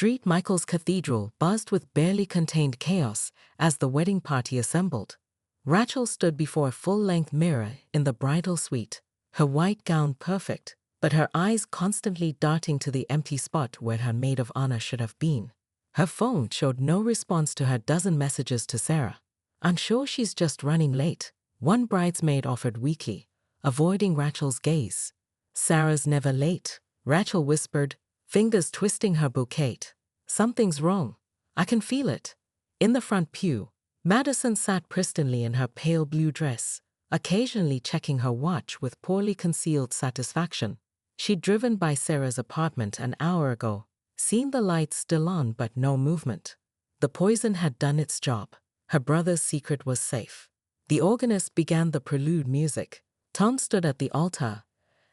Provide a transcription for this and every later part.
Street Michael's Cathedral buzzed with barely contained chaos as the wedding party assembled. Rachel stood before a full-length mirror in the bridal suite, her white gown perfect, but her eyes constantly darting to the empty spot where her maid of honor should have been. Her phone showed no response to her dozen messages to Sarah. "I'm sure she's just running late," one bridesmaid offered weakly, avoiding Rachel's gaze. "Sarah's never late," Rachel whispered, fingers twisting her bouquet. "Something's wrong. I can feel it." In the front pew, Madison sat pristinely in her pale blue dress, occasionally checking her watch with poorly concealed satisfaction. She'd driven by Sarah's apartment an hour ago, seen the lights still on but no movement. The poison had done its job. Her brother's secret was safe. The organist began the prelude music. Tom stood at the altar,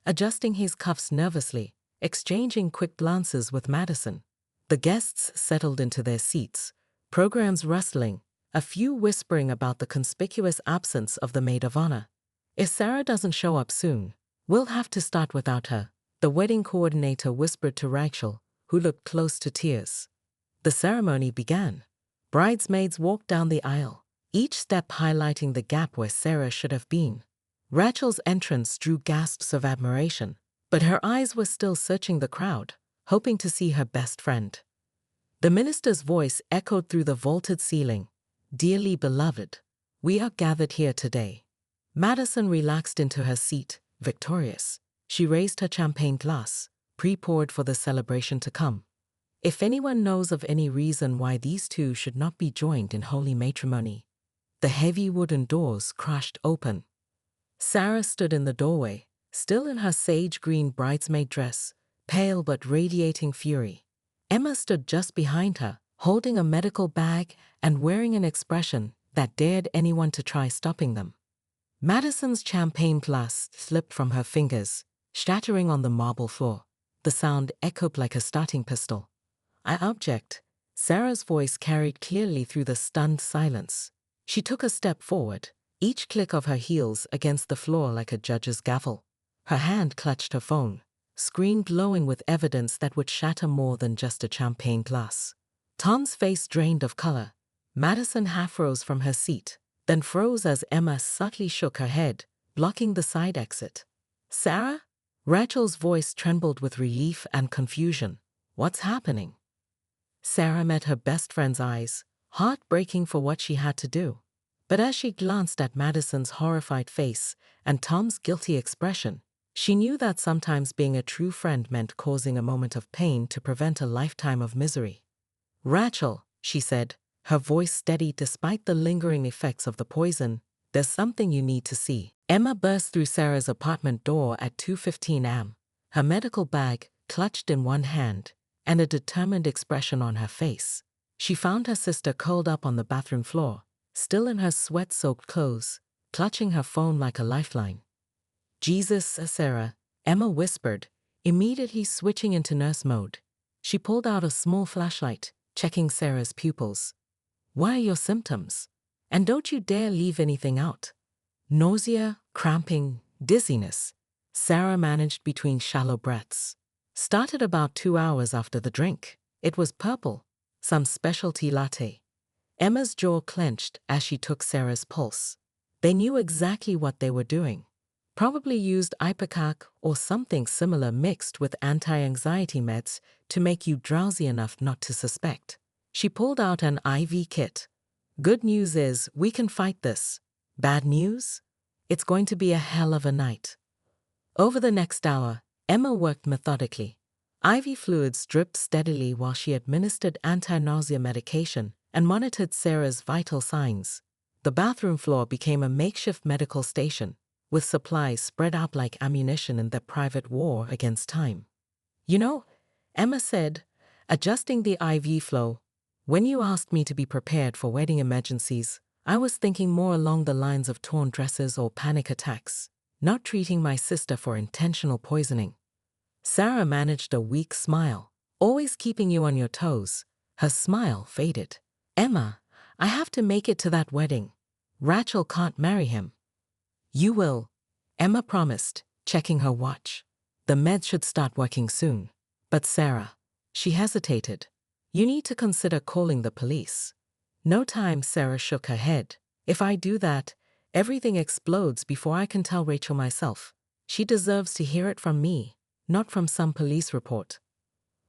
adjusting his cuffs nervously, exchanging quick glances with Madison. The guests settled into their seats, programs rustling, a few whispering about the conspicuous absence of the maid of honor. "If Sarah doesn't show up soon, we'll have to start without her," the wedding coordinator whispered to Rachel, who looked close to tears. The ceremony began. Bridesmaids walked down the aisle, each step highlighting the gap where Sarah should have been. Rachel's entrance drew gasps of admiration, but her eyes were still searching the crowd, hoping to see her best friend. The minister's voice echoed through the vaulted ceiling. "Dearly beloved, we are gathered here today." Madison relaxed into her seat, victorious. She raised her champagne glass, pre-poured for the celebration to come. "If anyone knows of any reason why these two should not be joined in holy matrimony." The heavy wooden doors crashed open. Sarah stood in the doorway, still in her sage-green bridesmaid dress, pale but radiating fury. Emma stood just behind her, holding a medical bag and wearing an expression that dared anyone to try stopping them. Madison's champagne glass slipped from her fingers, shattering on the marble floor. The sound echoed like a starting pistol. "I object," Sarah's voice carried clearly through the stunned silence. She took a step forward, each click of her heels against the floor like a judge's gavel. Her hand clutched her phone, screen glowing with evidence that would shatter more than just a champagne glass. Tom's face drained of color. Madison half rose from her seat, then froze as Emma subtly shook her head, blocking the side exit. "Sarah?" Rachel's voice trembled with relief and confusion. "What's happening?" Sarah met her best friend's eyes, heartbreaking for what she had to do. But as she glanced at Madison's horrified face and Tom's guilty expression, she knew that sometimes being a true friend meant causing a moment of pain to prevent a lifetime of misery. "Rachel," she said, her voice steady despite the lingering effects of the poison, "there's something you need to see." Emma burst through Sarah's apartment door at 2:15 a.m., her medical bag clutched in one hand and a determined expression on her face. She found her sister curled up on the bathroom floor, still in her sweat-soaked clothes, clutching her phone like a lifeline. "Jesus, Sarah," Emma whispered, immediately switching into nurse mode. She pulled out a small flashlight, checking Sarah's pupils. "What are your symptoms? And don't you dare leave anything out." "Nausea, cramping, dizziness," Sarah managed between shallow breaths. "Started about 2 hours after the drink. It was purple, some specialty latte." Emma's jaw clenched as she took Sarah's pulse. They knew exactly what they were doing. Probably used ipecac or something similar mixed with anti-anxiety meds to make you drowsy enough not to suspect. She pulled out an IV kit. "Good news is we can fight this. Bad news? It's going to be a hell of a night." Over the next hour, Emma worked methodically. IV fluids dripped steadily while she administered anti-nausea medication and monitored Sarah's vital signs. The bathroom floor became a makeshift medical station, with supplies spread out like ammunition in their private war against time. "You know," Emma said, adjusting the IV flow, "when you asked me to be prepared for wedding emergencies, I was thinking more along the lines of torn dresses or panic attacks, not treating my sister for intentional poisoning." Sarah managed a weak smile, "Always keeping you on your toes." Her smile faded. "Emma, I have to make it to that wedding. Rachel can't marry him." "You will," Emma promised, checking her watch. "The meds should start working soon." "But Sarah," she hesitated. You need to consider calling the police. No time, Sarah shook her head. If I do that, everything explodes before I can tell Rachel myself. She deserves to hear it from me, not from some police report.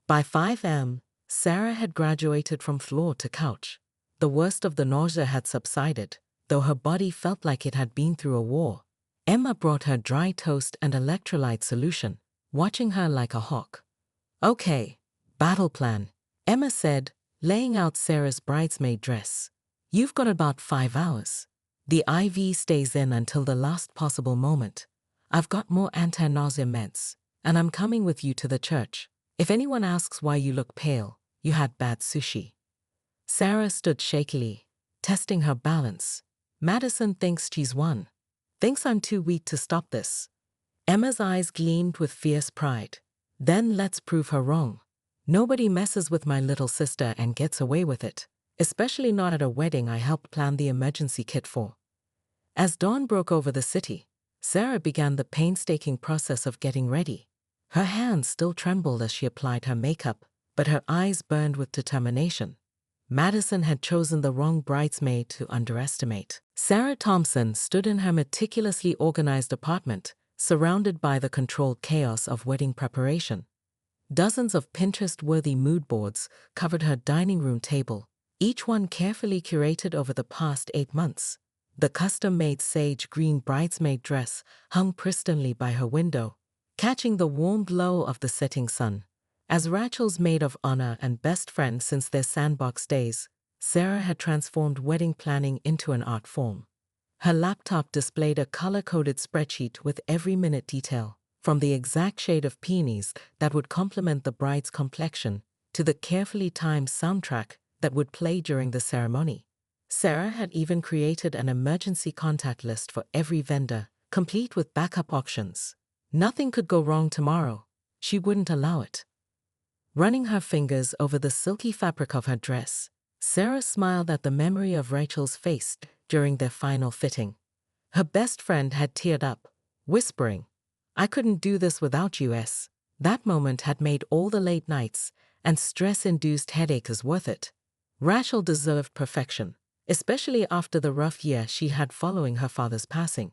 By 5 a.m., Sarah had graduated from floor to couch. The worst of the nausea had subsided, though her body felt like it had been through a war. Emma brought her dry toast and electrolyte solution, watching her like a hawk. Okay, battle plan, Emma said, laying out Sarah's bridesmaid dress. You've got about 5 hours. The IV stays in until the last possible moment. I've got more anti-nausea meds, and I'm coming with you to the church. If anyone asks why you look pale, you had bad sushi. Sarah stood shakily, testing her balance. Madison thinks she's won. Thinks I'm too weak to stop this. Emma's eyes gleamed with fierce pride. Then let's prove her wrong. Nobody messes with my little sister and gets away with it, especially not at a wedding I helped plan the emergency kit for. As dawn broke over the city, Sarah began the painstaking process of getting ready. Her hands still trembled as she applied her makeup, but her eyes burned with determination. Madison had chosen the wrong bridesmaid to underestimate. Sarah Thompson stood in her meticulously organized apartment, surrounded by the controlled chaos of wedding preparation. Dozens of Pinterest-worthy mood boards covered her dining room table, each one carefully curated over the past 8 months. The custom-made sage green bridesmaid dress hung pristinely by her window, catching the warm glow of the setting sun. As Rachel's maid of honor and best friend since their sandbox days, Sarah had transformed wedding planning into an art form. Her laptop displayed a color-coded spreadsheet with every minute detail, from the exact shade of peonies that would complement the bride's complexion to the carefully timed soundtrack that would play during the ceremony. Sarah had even created an emergency contact list for every vendor, complete with backup options. Nothing could go wrong tomorrow. She wouldn't allow it. Running her fingers over the silky fabric of her dress, Sarah smiled at the memory of Rachel's face during their final fitting. Her best friend had teared up, whispering, "I couldn't do this without you, S." That moment had made all the late nights and stress-induced headaches worth it. Rachel deserved perfection, especially after the rough year she had following her father's passing.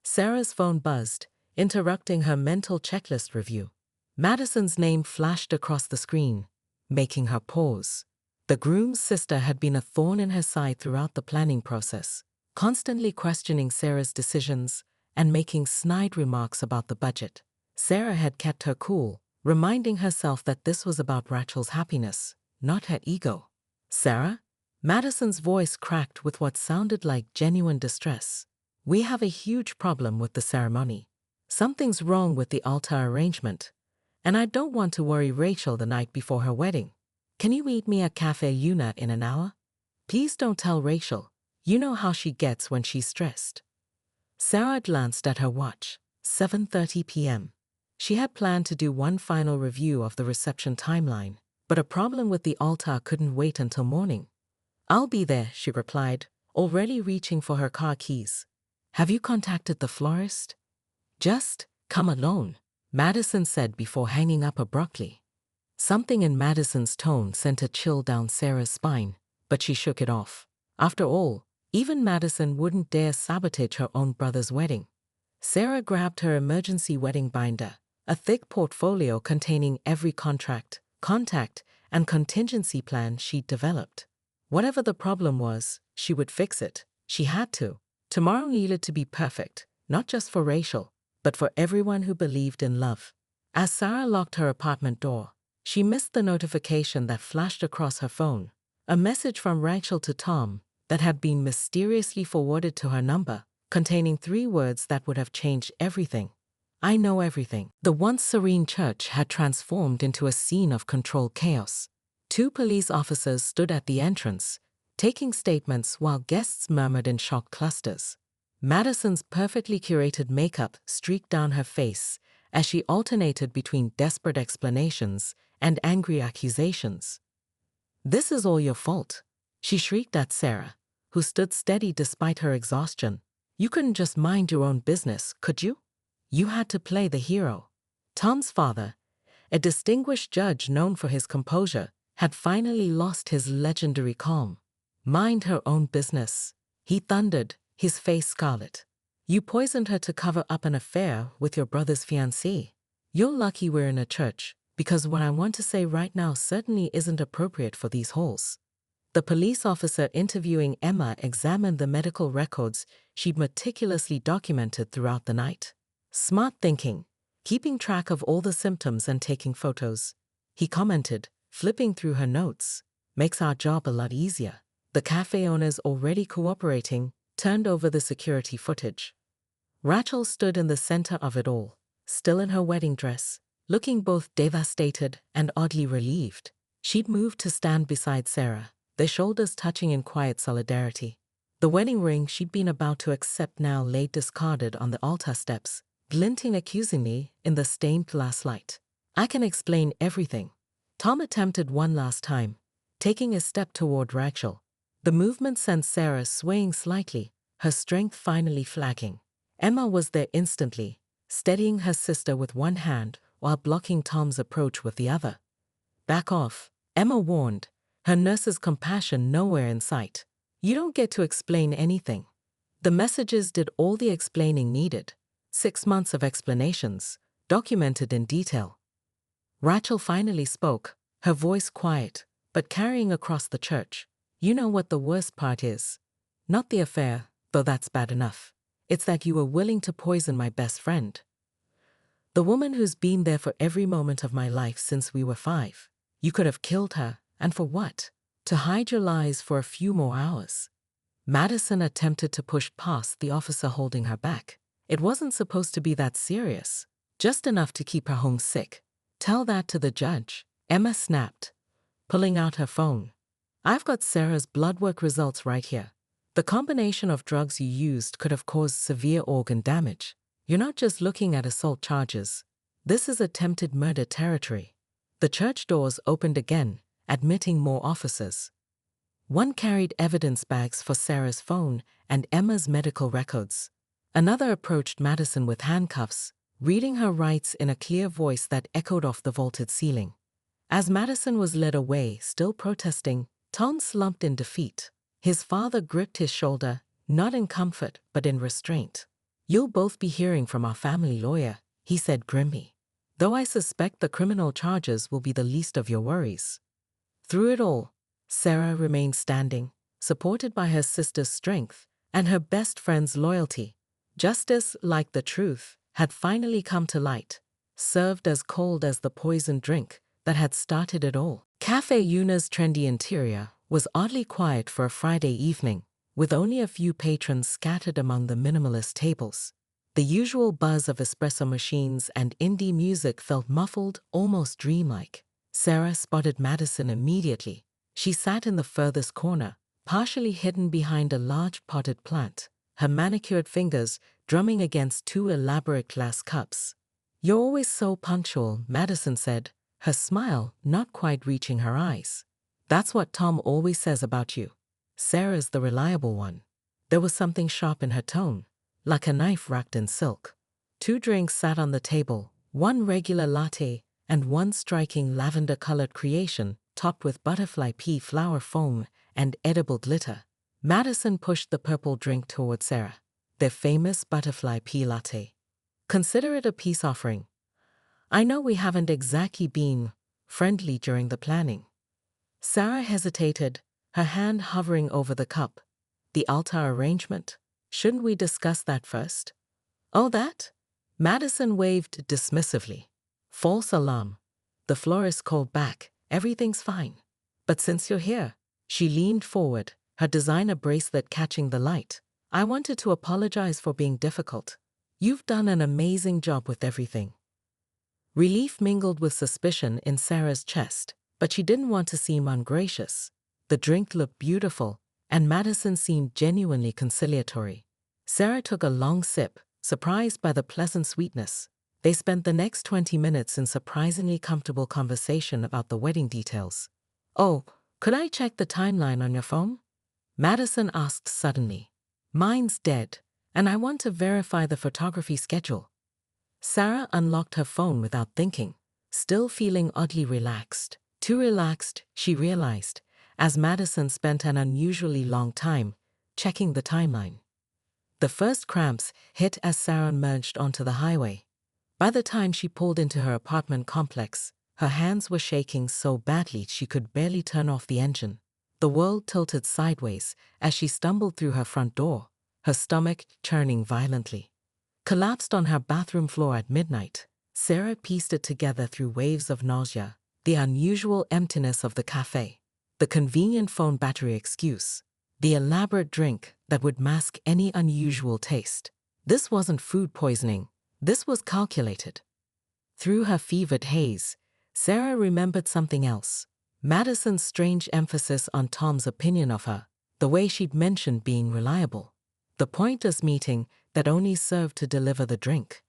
Sarah's phone buzzed, interrupting her mental checklist review. Madison's name flashed across the screen, making her pause. The groom's sister had been a thorn in her side throughout the planning process, constantly questioning Sarah's decisions and making snide remarks about the budget. Sarah had kept her cool, reminding herself that this was about Rachel's happiness, not her ego. "Sarah?" Madison's voice cracked with what sounded like genuine distress. "We have a huge problem with the ceremony. Something's wrong with the altar arrangement, and I don't want to worry Rachel the night before her wedding. Can you meet me at Cafe Una in an hour? Please don't tell Rachel. You know how she gets when she's stressed." Sarah glanced at her watch. 7:30 p.m. She had planned to do one final review of the reception timeline, but a problem with the altar couldn't wait until morning. "I'll be there," she replied, already reaching for her car keys. "Have you contacted the florist?" "Just come alone," Madison said before hanging up abruptly. Something in Madison's tone sent a chill down Sarah's spine, but she shook it off. After all, even Madison wouldn't dare sabotage her own brother's wedding. Sarah grabbed her emergency wedding binder, a thick portfolio containing every contract, contact, and contingency plan she'd developed. Whatever the problem was, she would fix it. She had to. Tomorrow needed to be perfect, not just for Rachel, but for everyone who believed in love. As Sarah locked her apartment door, she missed the notification that flashed across her phone, a message from Rachel to Tom that had been mysteriously forwarded to her number, containing 3 words that would have changed everything. "I know everything." The once serene church had transformed into a scene of controlled chaos. 2 police officers stood at the entrance, taking statements while guests murmured in shocked clusters. Madison's perfectly curated makeup streaked down her face as she alternated between desperate explanations and angry accusations. "This is all your fault," she shrieked at Sarah, who stood steady despite her exhaustion. "You couldn't just mind your own business, could you? You had to play the hero." Tom's father, a distinguished judge known for his composure, had finally lost his legendary calm. "Mind her own business," he thundered, his face scarlet. "You poisoned her to cover up an affair with your brother's fiancée. You're lucky we're in a church, because what I want to say right now certainly isn't appropriate for these halls." The police officer interviewing Emma examined the medical records she'd meticulously documented throughout the night. "Smart thinking, keeping track of all the symptoms and taking photos," he commented, flipping through her notes. "Makes our job a lot easier." The cafe owners, already cooperating, turned over the security footage. Rachel stood in the center of it all, still in her wedding dress, looking both devastated and oddly relieved. She'd moved to stand beside Sarah, their shoulders touching in quiet solidarity. The wedding ring she'd been about to accept now lay discarded on the altar steps, glinting accusingly in the stained glass light. "I can explain everything." Tom attempted one last time, taking a step toward Rachel. The movement sent Sarah swaying slightly, her strength finally flagging. Emma was there instantly, steadying her sister with one hand while blocking Tom's approach with the other. "Back off," Emma warned, her nurse's compassion nowhere in sight. "You don't get to explain anything." The messages did all the explaining needed. 6 months of explanations, documented in detail. Rachel finally spoke, her voice quiet, but carrying across the church. "You know what the worst part is? Not the affair, though that's bad enough. It's that you were willing to poison my best friend. The woman who's been there for every moment of my life since we were 5. You could have killed her, and for what? To hide your lies for a few more hours." Madison attempted to push past the officer holding her back. "It wasn't supposed to be that serious. Just enough to keep her home sick." "Tell that to the judge," Emma snapped, pulling out her phone. "I've got Sarah's blood work results right here. The combination of drugs you used could have caused severe organ damage. You're not just looking at assault charges. This is attempted murder territory." The church doors opened again, admitting more officers. One carried evidence bags for Sarah's phone and Emma's medical records. Another approached Madison with handcuffs, reading her rights in a clear voice that echoed off the vaulted ceiling. As Madison was led away, still protesting, Tom slumped in defeat. His father gripped his shoulder, not in comfort but in restraint. "You'll both be hearing from our family lawyer," he said grimly. "Though I suspect the criminal charges will be the least of your worries." Through it all, Sarah remained standing, supported by her sister's strength and her best friend's loyalty. Justice, like the truth, had finally come to light, served as cold as the poisoned drink that had started it all. Cafe Yuna's trendy interior was oddly quiet for a Friday evening, with only a few patrons scattered among the minimalist tables. The usual buzz of espresso machines and indie music felt muffled, almost dreamlike. Sarah spotted Madison immediately. She sat in the furthest corner, partially hidden behind a large potted plant, her manicured fingers drumming against 2 elaborate glass cups. "You're always so punctual," Madison said, her smile not quite reaching her eyes. "That's what Tom always says about you. Sarah's the reliable one." There was something sharp in her tone, like a knife wrapped in silk. 2 drinks sat on the table, one regular latte and one striking lavender-colored creation topped with butterfly pea flower foam and edible glitter. Madison pushed the purple drink toward Sarah, their famous butterfly pea latte. "Consider it a peace offering. I know we haven't exactly been friendly during the planning." Sarah hesitated, her hand hovering over the cup. "The altar arrangement. Shouldn't we discuss that first?" "Oh, that?" Madison waved dismissively. "False alarm." The florist called back, "Everything's fine." "But since you're here," she leaned forward, her designer bracelet catching the light, "I wanted to apologize for being difficult. You've done an amazing job with everything." Relief mingled with suspicion in Sarah's chest, but she didn't want to seem ungracious. The drink looked beautiful, and Madison seemed genuinely conciliatory. Sarah took a long sip, surprised by the pleasant sweetness. They spent the next 20 minutes in surprisingly comfortable conversation about the wedding details. "Oh, could I check the timeline on your phone?" Madison asked suddenly. "Mine's dead, and I want to verify the photography schedule." Sarah unlocked her phone without thinking, still feeling oddly relaxed. Too relaxed, she realized, as Madison spent an unusually long time checking the timeline. The first cramps hit as Sarah merged onto the highway. By the time she pulled into her apartment complex, her hands were shaking so badly she could barely turn off the engine. The world tilted sideways as she stumbled through her front door, her stomach churning violently. Collapsed on her bathroom floor at midnight, Sarah pieced it together through waves of nausea, the unusual emptiness of the cafe, the convenient phone battery excuse, the elaborate drink that would mask any unusual taste. This wasn't food poisoning, this was calculated. Through her fevered haze, Sarah remembered something else. Madison's strange emphasis on Tom's opinion of her, the way she'd mentioned being reliable. The pointless meeting that only served to deliver the drink.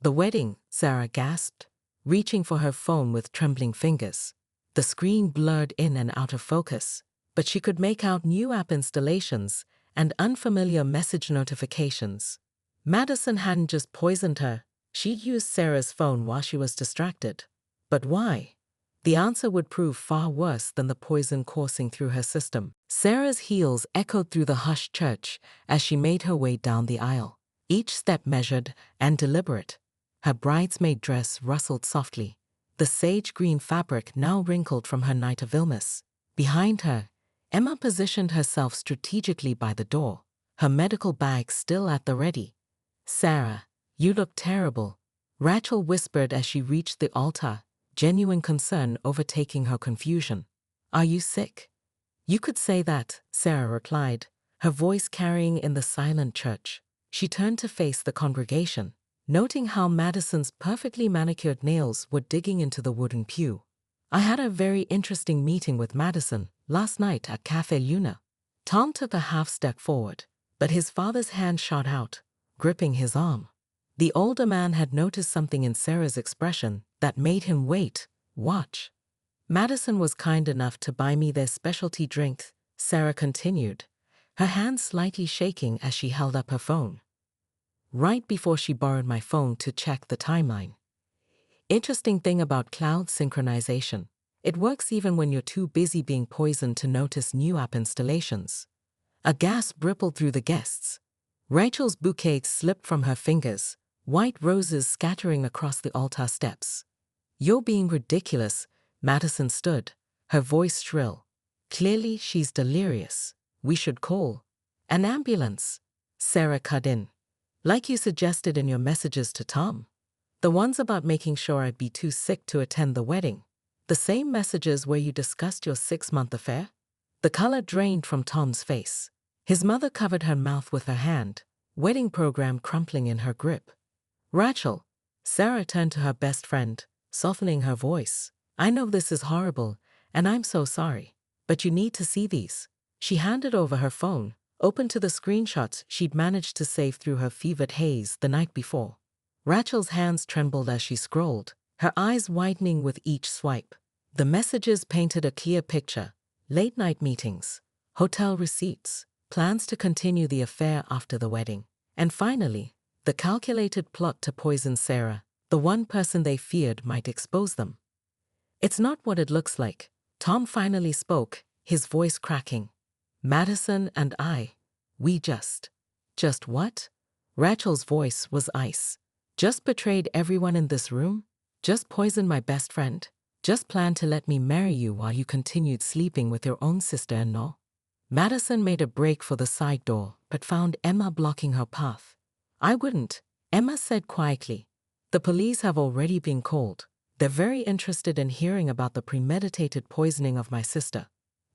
The wedding, Sarah gasped, reaching for her phone with trembling fingers. The screen blurred in and out of focus, but she could make out new app installations and unfamiliar message notifications. Madison hadn't just poisoned her, she'd used Sarah's phone while she was distracted. But why? The answer would prove far worse than the poison coursing through her system. Sarah's heels echoed through the hushed church as she made her way down the aisle, each step measured and deliberate. Her bridesmaid dress rustled softly, the sage-green fabric now wrinkled from her night of illness. Behind her, Emma positioned herself strategically by the door, her medical bag still at the ready. "Sarah, you look terrible," Rachel whispered as she reached the altar, genuine concern overtaking her confusion. "Are you sick?" "You could say that," Sarah replied, her voice carrying in the silent church. She turned to face the congregation, noting how Madison's perfectly manicured nails were digging into the wooden pew. "I had a very interesting meeting with Madison last night at Café Luna." Tom took a half-step forward, but his father's hand shot out, gripping his arm. The older man had noticed something in Sarah's expression that made him wait, watch. "Madison was kind enough to buy me their specialty drink," Sarah continued, her hand slightly shaking as she held up her phone. "Right before she borrowed my phone to check the timeline. Interesting thing about cloud synchronization. It works even when you're too busy being poisoned to notice new app installations." A gasp rippled through the guests. Rachel's bouquet slipped from her fingers, white roses scattering across the altar steps. "You're being ridiculous," Madison stood, her voice shrill. "Clearly she's delirious. We should call an ambulance." Sarah cut in. "Like you suggested in your messages to Tom? The ones about making sure I'd be too sick to attend the wedding? The same messages where you discussed your 6-month affair?" The color drained from Tom's face. His mother covered her mouth with her hand, wedding program crumpling in her grip. "Rachel," Sarah turned to her best friend, softening her voice. "I know this is horrible, and I'm so sorry, but you need to see these." She handed over her phone, open to the screenshots she'd managed to save through her fevered haze the night before. Rachel's hands trembled as she scrolled, her eyes widening with each swipe. The messages painted a clear picture: late-night meetings, hotel receipts, plans to continue the affair after the wedding, and finally, the calculated plot to poison Sarah, the one person they feared might expose them. "It's not what it looks like," Tom finally spoke, his voice cracking. "Madison and I, we just what?" Rachel's voice was ice. "Just betrayed everyone in this room? Just poisoned my best friend? Just planned to let me marry you while you continued sleeping with your own sister-in-law?" Madison made a break for the side door, but found Emma blocking her path. "I wouldn't," Emma said quietly. "The police have already been called. They're very interested in hearing about the premeditated poisoning of my sister."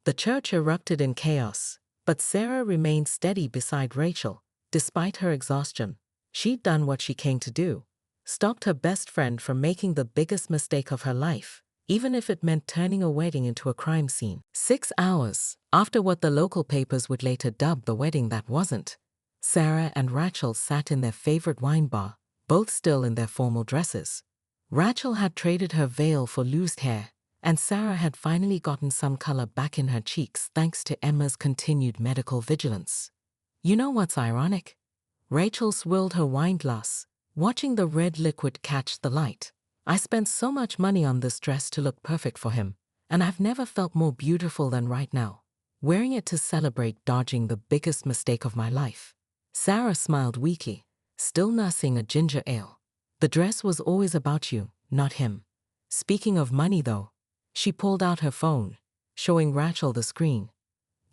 The church erupted in chaos, but Sarah remained steady beside Rachel, despite her exhaustion. She'd done what she came to do, stopped her best friend from making the biggest mistake of her life, even if it meant turning a wedding into a crime scene. 6 hours after what the local papers would later dub the wedding that wasn't, Sarah and Rachel sat in their favorite wine bar, both still in their formal dresses. Rachel had traded her veil for loosed hair, and Sarah had finally gotten some color back in her cheeks thanks to Emma's continued medical vigilance. "You know what's ironic?" Rachel swilled her wine glass, watching the red liquid catch the light. "I spent so much money on this dress to look perfect for him, and I've never felt more beautiful than right now, wearing it to celebrate dodging the biggest mistake of my life." Sarah smiled weakly, still nursing a ginger ale. "The dress was always about you, not him." Speaking of money though, she pulled out her phone, showing Rachel the screen.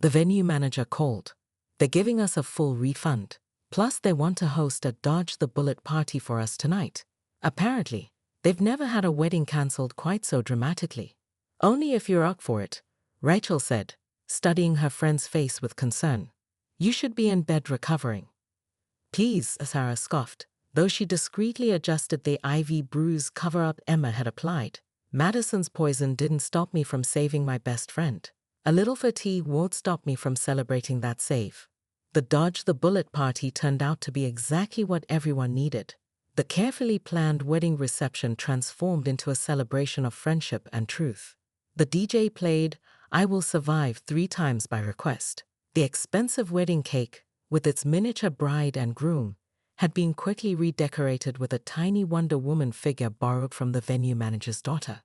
"The venue manager called. They're giving us a full refund. Plus they want to host a Dodge the Bullet party for us tonight. Apparently, they've never had a wedding cancelled quite so dramatically." "Only if you're up for it," Rachel said, studying her friend's face with concern. "You should be in bed recovering." "Please," Sarah scoffed, though she discreetly adjusted the IV bruise cover-up Emma had applied. "Madison's poison didn't stop me from saving my best friend. A little fatigue won't stop me from celebrating that save." The Dodge the Bullet party turned out to be exactly what everyone needed. The carefully planned wedding reception transformed into a celebration of friendship and truth. The DJ played "I Will Survive" 3 times by request. The expensive wedding cake, with its miniature bride and groom, had been quickly redecorated with a tiny Wonder Woman figure borrowed from the venue manager's daughter.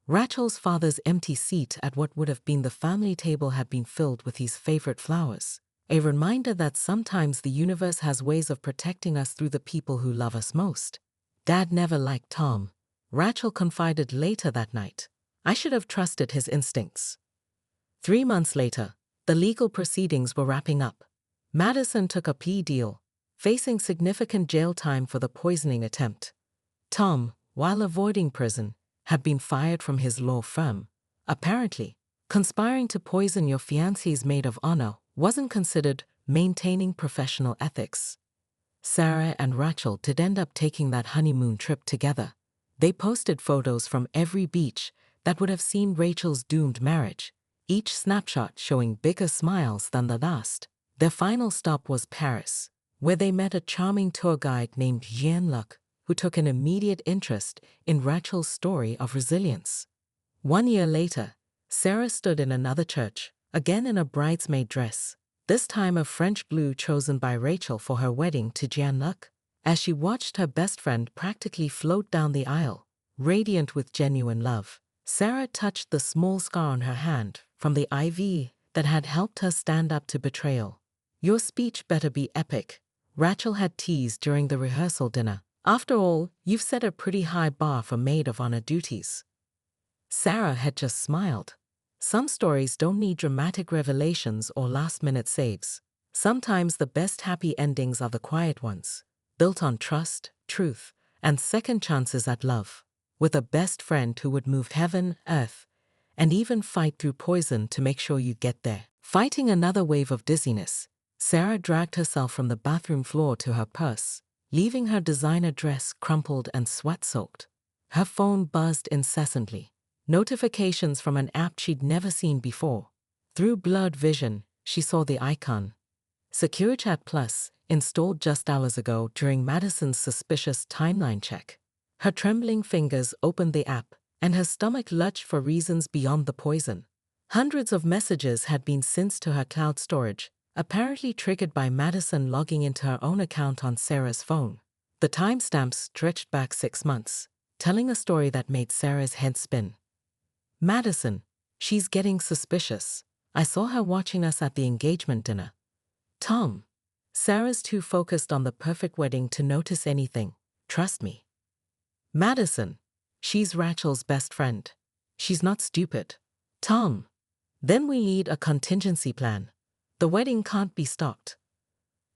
Rachel's father's empty seat at what would have been the family table had been filled with his favorite flowers, a reminder that sometimes the universe has ways of protecting us through the people who love us most. "Dad never liked Tom," Rachel confided later that night. "I should have trusted his instincts." 3 months later, the legal proceedings were wrapping up. Madison took a plea deal, facing significant jail time for the poisoning attempt. Tom, while avoiding prison, had been fired from his law firm. Apparently, conspiring to poison your fiancé's maid of honor wasn't considered maintaining professional ethics. Sarah and Rachel did end up taking that honeymoon trip together. They posted photos from every beach that would have seen Rachel's doomed marriage, each snapshot showing bigger smiles than the last. Their final stop was Paris, where they met a charming tour guide named Jean-Luc, who took an immediate interest in Rachel's story of resilience. 1 year later, Sarah stood in another church, again in a bridesmaid dress, this time of French blue chosen by Rachel for her wedding to Jean-Luc. As she watched her best friend practically float down the aisle, radiant with genuine love, Sarah touched the small scar on her hand from the IV that had helped her stand up to betrayal. "Your speech better be epic," Rachel had teased during the rehearsal dinner. "After all, you've set a pretty high bar for maid of honor duties." Sarah had just smiled. Some stories don't need dramatic revelations or last-minute saves. Sometimes the best happy endings are the quiet ones, built on trust, truth, and second chances at love. With a best friend who would move heaven, earth, and even fight through poison to make sure you get there. Fighting another wave of dizziness, Sarah dragged herself from the bathroom floor to her purse, leaving her designer dress crumpled and sweat-soaked. Her phone buzzed incessantly, notifications from an app she'd never seen before. Through blurred vision, she saw the icon. SecureChat Plus, installed just hours ago during Madison's suspicious timeline check. Her trembling fingers opened the app, and her stomach lurched for reasons beyond the poison. Hundreds of messages had been sent to her cloud storage, apparently triggered by Madison logging into her own account on Sarah's phone. The timestamps stretched back 6 months, telling a story that made Sarah's head spin. "Madison, she's getting suspicious. I saw her watching us at the engagement dinner." "Tom, Sarah's too focused on the perfect wedding to notice anything. Trust me." "Madison, she's Rachel's best friend. She's not stupid." "Tom, then we need a contingency plan. The wedding can't be stopped."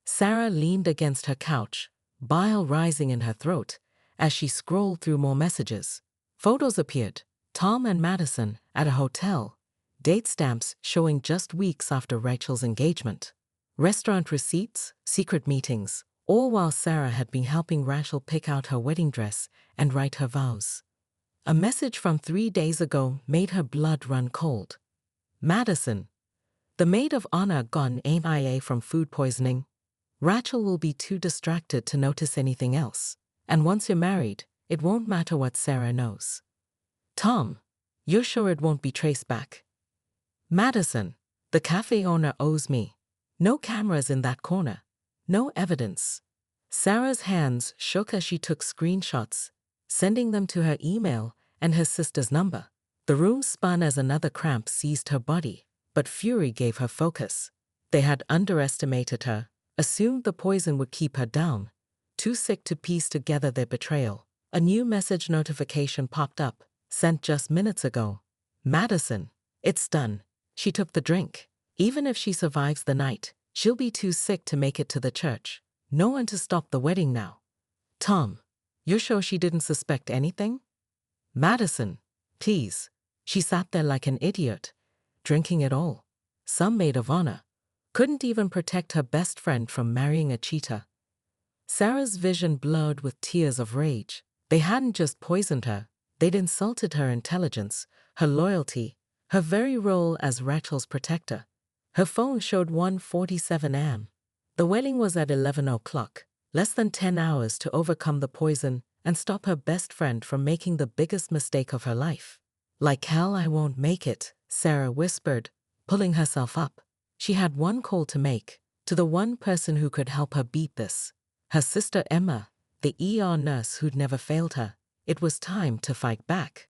Sarah leaned against her couch, bile rising in her throat, as she scrolled through more messages. Photos appeared, Tom and Madison at a hotel, date stamps showing just weeks after Rachel's engagement. Restaurant receipts, secret meetings, all while Sarah had been helping Rachel pick out her wedding dress and write her vows. A message from 3 days ago made her blood run cold. "Madison, the maid of honor gone MIA from food poisoning. Rachel will be too distracted to notice anything else. And once you're married, it won't matter what Sarah knows." "Tom, you're sure it won't be traced back?" "Madison, the cafe owner owes me. No cameras in that corner. No evidence." Sarah's hands shook as she took screenshots, sending them to her email and her sister's number. The room spun as another cramp seized her body, but fury gave her focus. They had underestimated her, assumed the poison would keep her down, too sick to piece together their betrayal. A new message notification popped up, sent just minutes ago. Madison, it's done. She took the drink. Even if she survives the night, she'll be too sick to make it to the church. No one to stop the wedding now. Tom, you're sure she didn't suspect anything? Madison, please. She sat there like an idiot, drinking it all. Some maid of honor. Couldn't even protect her best friend from marrying a cheater. Sarah's vision blurred with tears of rage. They hadn't just poisoned her, they'd insulted her intelligence, her loyalty, her very role as Rachel's protector. Her phone showed 1:47 a.m. The wedding was at 11 o'clock, less than 10 hours to overcome the poison and stop her best friend from making the biggest mistake of her life. Like hell I won't make it, Sarah whispered, pulling herself up. She had one call to make, to the one person who could help her beat this. Her sister Emma, the ER nurse who'd never failed her. It was time to fight back.